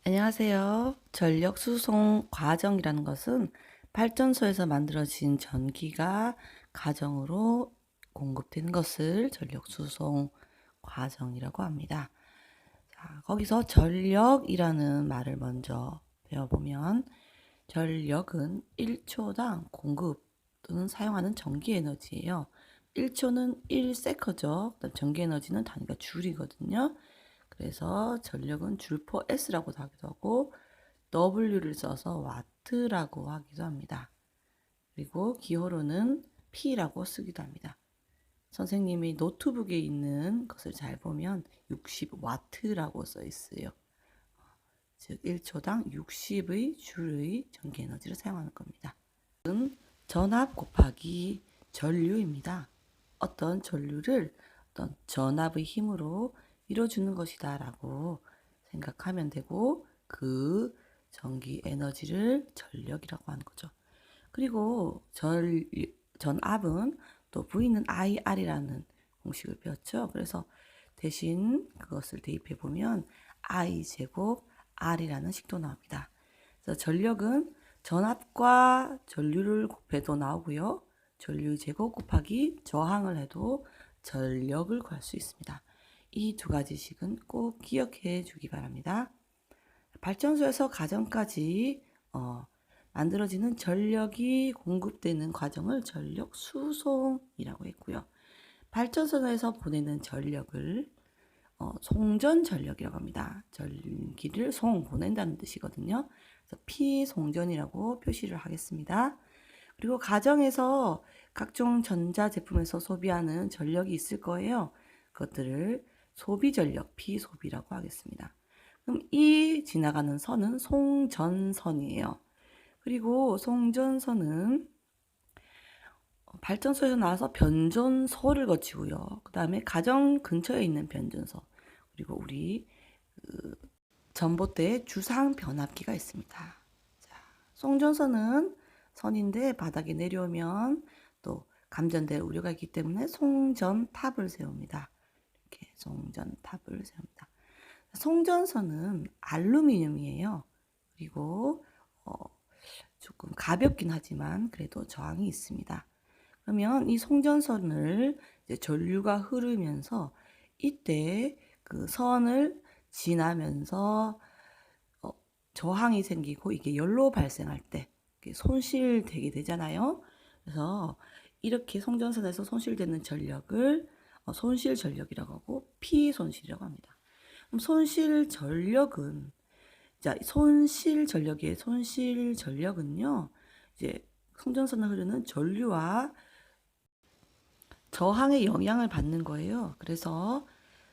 안녕하세요. 전력 수송 과정이라는 것은 발전소에서 만들어진 전기가 가정으로 공급되는 것을 전력 수송 과정이라고 합니다. 자, 거기서 전력이라는 말을 먼저 배워보면 전력은 1초당 공급 또는 사용하는 전기 에너지예요. 1초는 1세커죠. 전기 에너지는 단위가 줄이거든요. 그래서 전력은 줄포 S라고도 하기도 하고 W를 써서 와트라고 하기도 합니다. 그리고 기호로는 P라고 쓰기도 합니다. 선생님이 노트북에 있는 것을 잘 보면 60와트라고 써 있어요. 즉 1초당 60의 줄의 전기 에너지를 사용하는 겁니다. 전압 곱하기 전류입니다. 어떤 전류를 어떤 전압의 힘으로 밀어주는 것이다 라고 생각하면 되고 그 전기 에너지를 전력이라고 하는 거죠. 그리고 전압은 또 V는 IR이라는 공식을 배웠죠. 그래서 대신 그것을 대입해 보면 I 제곱 R이라는 식도 나옵니다. 그래서 전력은 전압과 전류를 곱해도 나오고요. 전류 제곱 곱하기 저항을 해도 전력을 구할 수 있습니다. 이 두 가지 식은 꼭 기억해 주기 바랍니다. 발전소에서 가정까지 만들어지는 전력이 공급되는 과정을 전력 수송이라고 했고요. 발전소에서 보내는 전력을 송전 전력이라고 합니다. 전기를 보낸다는 뜻이거든요. 그래서 피송전이라고 표시를 하겠습니다. 그리고 가정에서 각종 전자제품에서 소비하는 전력이 있을 거예요. 그것들을 소비전력, 피소비라고 하겠습니다. 그럼 이 지나가는 선은 송전선이에요. 그리고 송전선은 발전소에서 나와서 변전소를 거치고요. 그 다음에 가정 근처에 있는 변전소, 그리고 우리 전봇대에 주상 변압기가 있습니다. 자, 송전선은 선인데 바닥에 내려오면 또 감전될 우려가 있기 때문에 송전탑을 세웁니다. 이렇게 송전탑을 세웁니다. 송전선은 알루미늄이에요. 그리고 조금 가볍긴 하지만 그래도 저항이 있습니다. 그러면 이 송전선을 이제 전류가 흐르면서 이때 그 선을 지나면서 저항이 생기고 이게 열로 발생할 때 손실되게 되잖아요. 그래서 이렇게 송전선에서 손실되는 전력을 손실 전력이라고 하고 피손실이라고 합니다. 그럼 손실 전력은 손실 전력은요. 이제 송전선을 흐르는 전류와 저항의 영향을 받는 거예요. 그래서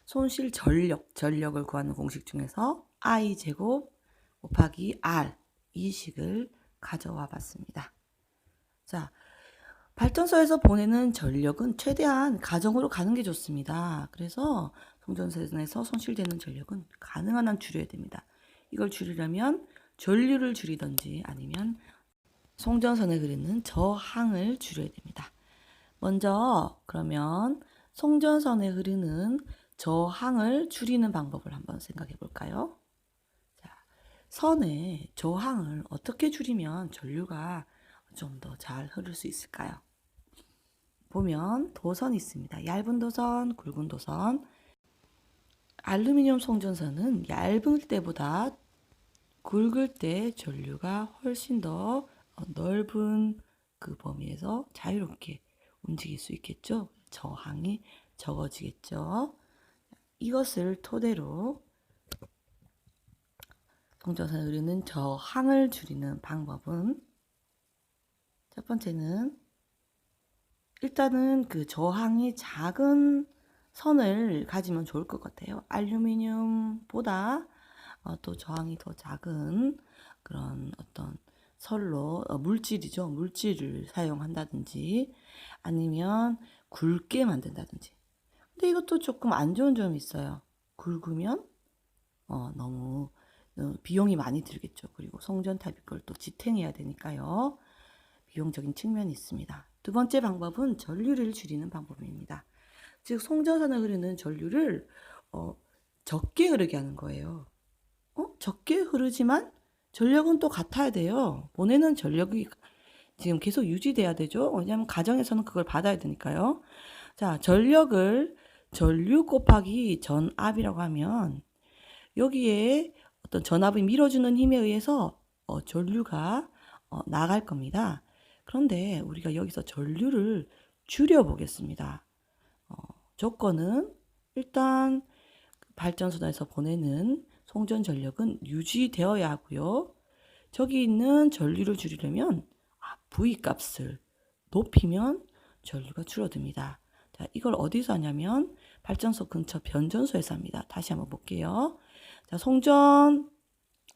손실 전력을 구하는 공식 중에서 I 제곱 곱하기 R 이 식을 가져와 봤습니다. 자, 발전소에서 보내는 전력은 최대한 가정으로 가는 게 좋습니다. 그래서 송전선에서 손실되는 전력은 가능한 한 줄여야 됩니다. 이걸 줄이려면 전류를 줄이든지 아니면 송전선에 흐르는 저항을 줄여야 됩니다. 먼저 그러면 송전선에 흐르는 저항을 줄이는 방법을 한번 생각해 볼까요? 자, 선의 저항을 어떻게 줄이면 전류가 좀 더 잘 흐를 수 있을까요? 보면 도선이 있습니다. 얇은 도선, 굵은 도선. 알루미늄 송전선은 얇을 때보다 굵을 때 전류가 훨씬 더 넓은 그 범위에서 자유롭게 움직일 수 있겠죠. 저항이 적어지겠죠. 이것을 토대로 송전선에 흐르는 저항을 줄이는 방법은 첫 번째는 일단은 그 저항이 작은 선을 가지면 좋을 것 같아요. 알루미늄보다 또 저항이 더 작은 그런 어떤 설로 물질이죠. 물질을 사용한다든지 아니면 굵게 만든다든지. 근데 이것도 조금 안 좋은 점이 있어요. 굵으면 너무 비용이 많이 들겠죠. 그리고 송전탑이 그걸 또 지탱해야 되니까요. 비용적인 측면이 있습니다. 두 번째 방법은 전류를 줄이는 방법입니다. 즉 송전선을 흐르는 전류를 적게 흐르게 하는 거예요. 적게 흐르지만 전력은 또 같아야 돼요. 보내는 전력이 지금 계속 유지돼야 되죠. 왜냐하면 가정에서는 그걸 받아야 되니까요. 자, 전력을 전류 곱하기 전압이라고 하면 여기에 어떤 전압이 밀어주는 힘에 의해서 전류가 나갈 겁니다. 그런데 우리가 여기서 전류를 줄여 보겠습니다. 조건은 일단 발전소에서 보내는 송전 전력은 유지되어야 하고요. 저기 있는 전류를 줄이려면 V 값을 높이면 전류가 줄어듭니다. 자, 이걸 어디서 하냐면 발전소 근처 변전소에서 합니다. 다시 한번 볼게요. 자, 송전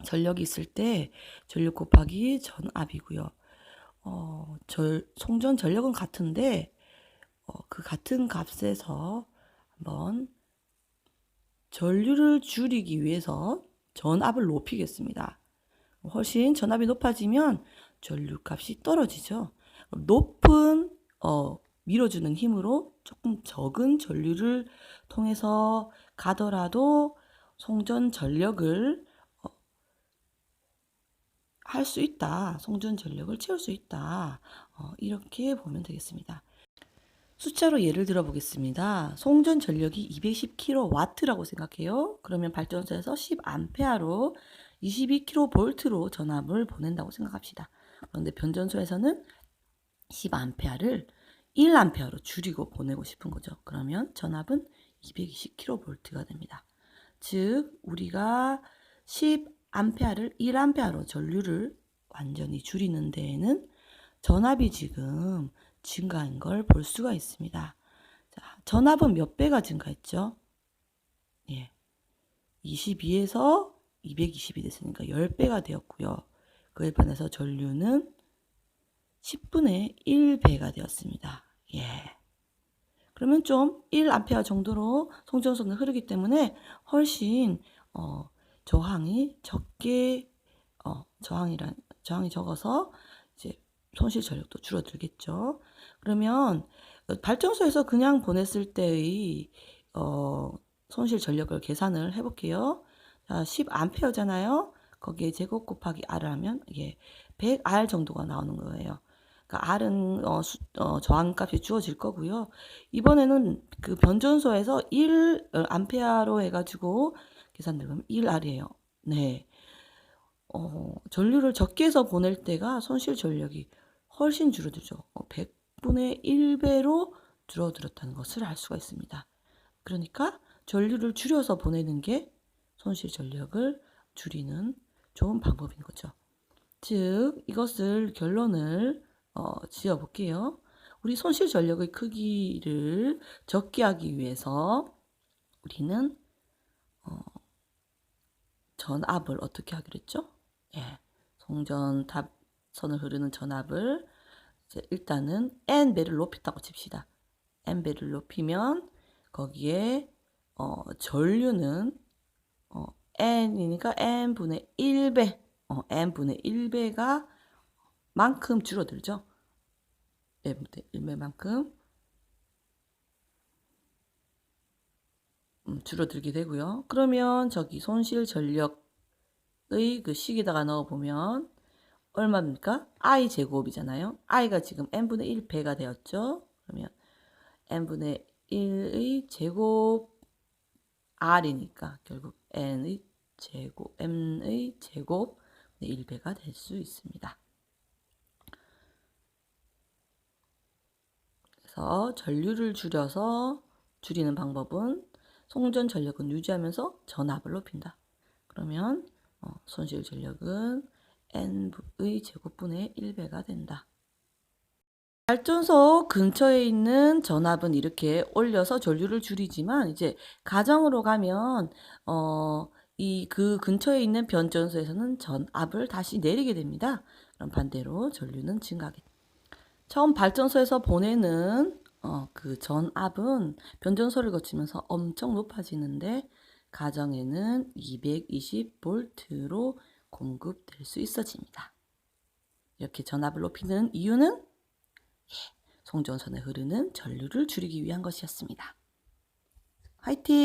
전력이 있을 때 전력 곱하기 전압이고요. 송전 전력은 같은데 그 같은 값에서 한번 전류를 줄이기 위해서 전압을 높이겠습니다. 훨씬 전압이 높아지면 전류 값이 떨어지죠. 높은 밀어주는 힘으로 조금 적은 전류를 통해서 가더라도 송전 전력을 할 수 있다. 송전 전력을 채울 수 있다. 이렇게 보면 되겠습니다. 숫자로 예를 들어 보겠습니다. 송전 전력이 210kW라고 생각해요. 그러면 발전소에서 10A로 22kV로 전압을 보낸다고 생각합시다. 그런데 변전소에서는 10A를 1A로 줄이고 보내고 싶은 거죠. 그러면 전압은 220kV가 됩니다. 즉 우리가 10A를 1A로 전류를 완전히 줄이는 데에는 전압이 지금 증가한 걸 볼 수가 있습니다. 자, 전압은 몇 배가 증가했죠? 예, 22에서 220이 됐으니까 10배가 되었고요. 그에 반해서 전류는 10분의 1배가 되었습니다. 예. 그러면 좀 1A 정도로 송전소는 흐르기 때문에 훨씬 저항이 적게 저항이 적어서 이제 손실 전력도 줄어들겠죠. 그러면 발전소에서 그냥 보냈을 때의 손실 전력을 계산을 해볼게요. 자, 10A잖아요. 거기에 제곱 곱하기 R을 하면 이게 100R 정도가 나오는 거예요. 그러니까 R은 저항값이 주어질 거고요. 이번에는 그 변전소에서 1A로 해가지고 계산되면 1R이에요. 네. 전류를 적게 해서 보낼 때가 손실 전력이 훨씬 줄어들죠. 100분의 1배로 줄어들었다는 것을 알 수가 있습니다. 그러니까 전류를 줄여서 보내는 게 손실 전력을 줄이는 좋은 방법인 거죠. 즉 이것을 결론을 지어 볼게요. 우리 손실 전력의 크기를 적게 하기 위해서 우리는 전압을 어떻게 하기로 했죠? 예, 송전탑선을 흐르는 전압을 이제 일단은 n배를 높였다고 칩시다. n배를 높이면 거기에 전류는 n이니까 n분의 1배 n분의 1배가 만큼 줄어들죠. n분의 1배만큼 줄어들게 되고요. 그러면 저기 손실 전력의 그 식에다가 넣어보면 얼마입니까? I 제곱이잖아요. I가 지금 n분의 1배가 되었죠. 그러면 n분의 1의 제곱 R이니까 결국 n의 제곱, m의 제곱 1배가 될 수 있습니다. 그래서 전류를 줄여서 줄이는 방법은 송전 전력은 유지하면서 전압을 높인다. 그러면 손실 전력은 n의 제곱분의 1배가 된다. 발전소 근처에 있는 전압은 이렇게 올려서 전류를 줄이지만 이제 가정으로 가면 그 근처에 있는 변전소에서는 전압을 다시 내리게 됩니다. 그럼 반대로 전류는 증가하게. 처음 발전소에서 보내는 그 전압은 변전소를 거치면서 엄청 높아지는데 가정에는 220V로 공급될 수 있어집니다. 이렇게 전압을 높이는 이유는 송전선에 흐르는 전류를 줄이기 위한 것이었습니다. 화이팅!